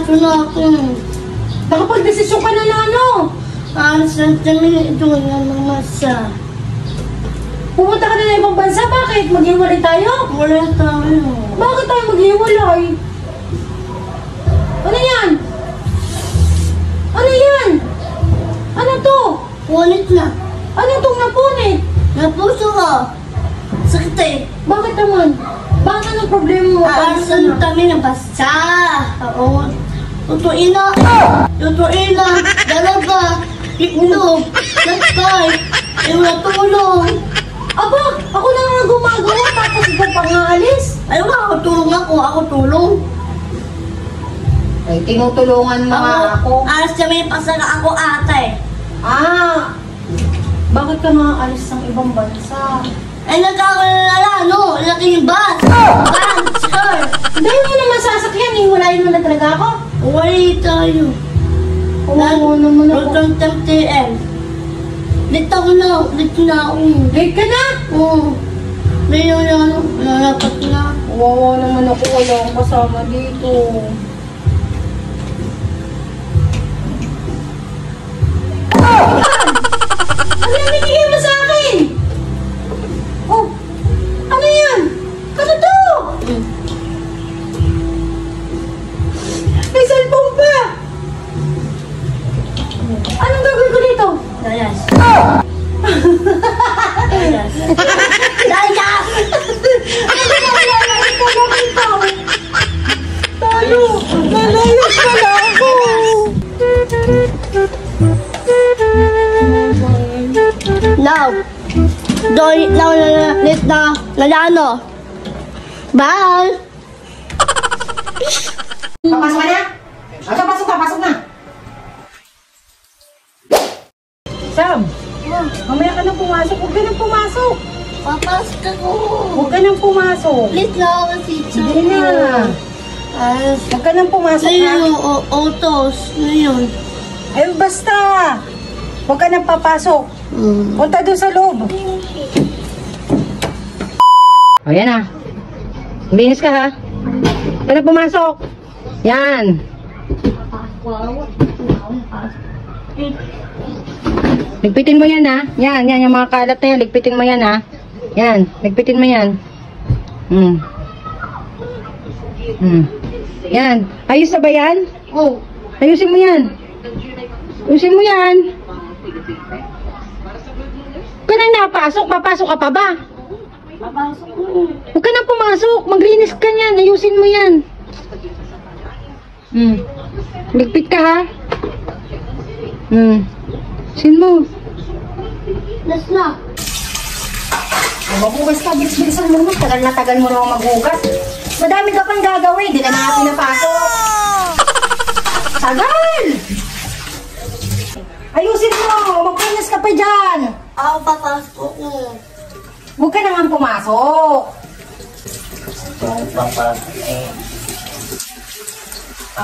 Ito na ako. Nakapag-desisyon ka na na ano? Alis na kami ito na mamasa. Pumunta ka na ng ibang bansa, bakit? Maghiwalay tayo? Wala tayo. Bakit tayo maghiwalay? Ano yan? Ano yan? Ano to? Punit na. Ano itong napunit? Napuso ko. Sakit eh. Bakit naman? Bakit anong problema mo? Alis na kami ng basa. Oo. Tutuin na. Tutuin na. Dalaga. Itlog. Laspay. Iwala tulong. Aba, ako lang ang gumagawa tapos ikaw pang aalis. Ayaw nga ako tulong ako. Ako tulong. Ay, tinutulungan mo nga ako. Alis kami yung pasara ako ate. Ah, bakit ka maaalis ng ibang bansa? Ay nagkakalala, no? Laki yung bus. Bus, car. Dahil mo naman sasakyan, hiwalayin mo na talaga ako. Wali tayo. Oo naman ako. Rotong TM. Dito na ako. Late ka na? Oo. Ngayon na ano, nalapat na. Wawa naman ako, wala akong kasama dito. Ano yung binigay mo sa akin? Oh, ano yan? Ano to? May cellphone pa! Anong gagawin ko dito? Dayas. Dayas. Dayas! Tayo! Nalayas pala ako! Now, doy, now, let na, nalano. Bye! Papasok ka na? Asa, pasok na! Sam, mamaya ka nang pumasok. Huwag ka nang pumasok. Papasok ako. Huwag ka nang pumasok. Let na ako si Chong. Hindi na. Huwag ka nang pumasok, ha? Autos. Ngayon. Ay, basta. Huwag ka nang papasok. Punta doon sa loob. O, yan na. Binis ka, ha? Huwag ka nang pumasok. Yan. Ligpitin mo yan, ha? Yan, yung mga kalat na yan. Ligpitin mo yan, ha? Yan, ligpitin mo yan. Yan. Ayos na ba yan? Oh. Ayusin mo yan. Ayusin mo yan. Huwag ka nang napasok. Papasok ka pa ba? Papasok ko. Huwag ka nang pumasok. Maglinis ka yan. Ayusin mo yan. Ligpit ka, ha? Ayusin mo. Let's na. Maghugas ka, bilis-bilisan mo. Tagal na tagal mo naman maghugas. Madami ka pang gagawin. Di na natin napasok. Tagal! Ayusin mo. Magpanas ka pa dyan. Ako papasok ko. Huwag ka naman pumasok.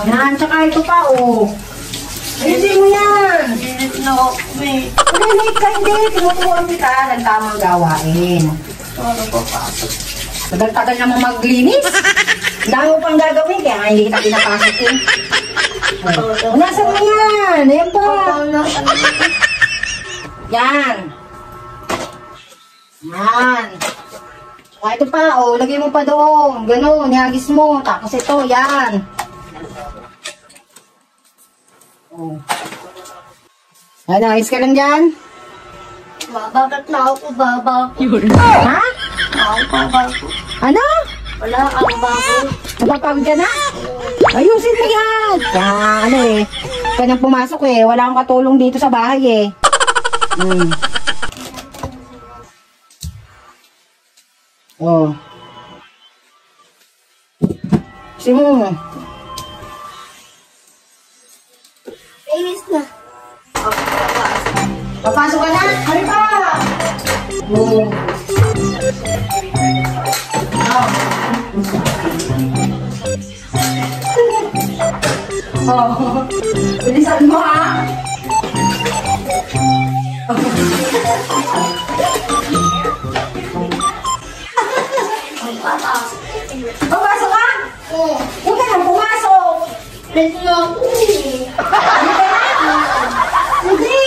Yan, tsaka ito pa, oh. Ayusin mo yan. Let na ako. Late ka, hindi. Tinuturuan kita ng tamang gawain. Ano papasok? Tagal-tagal naman maglinis. Dami mo pang gagawin, kaya nga hindi kita pinapasok eh. Nasaan mo yan? Ayan pa. Yan. Yan. Saka ito pa, oh, lagay mo pa doon. Ganun, nihagis mo. Tapos ito, yan. Oh. Yan, ayos ka lang dyan. Bakit na ako baba? Ha? Ako baba. Ano? Wala akong baba. Napapagod ka na? Ayusin mo yan. Kaya ano eh. Kaya nang pumasok eh. Wala akong katulong dito sa bahay eh. Oh. Ayusin mo. Ayos na. Papasok ka na? Hari pa! Oh. Oh. Bilisan mo, ha? Papasok. Papasok ka? Oo. Huwag ka nang pumasok. Late na ako eh. Hindi!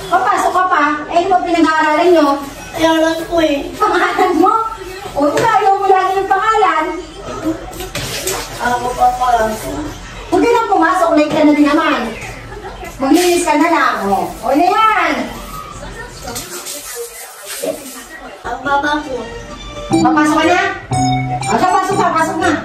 Papasok ka pa. Eh, ito pinag-aaralan nyo. Ayaw ko eh. Pangalan mo? O, ayaw mo lagi yung pangalan. Ako pa pala. Huwag ka nang pumasok. Late ka na din naman. Maglinis ka na lang. O na yan. Ang baba ko. Papasok ka na? O, siya, pasok ka. Pasok na.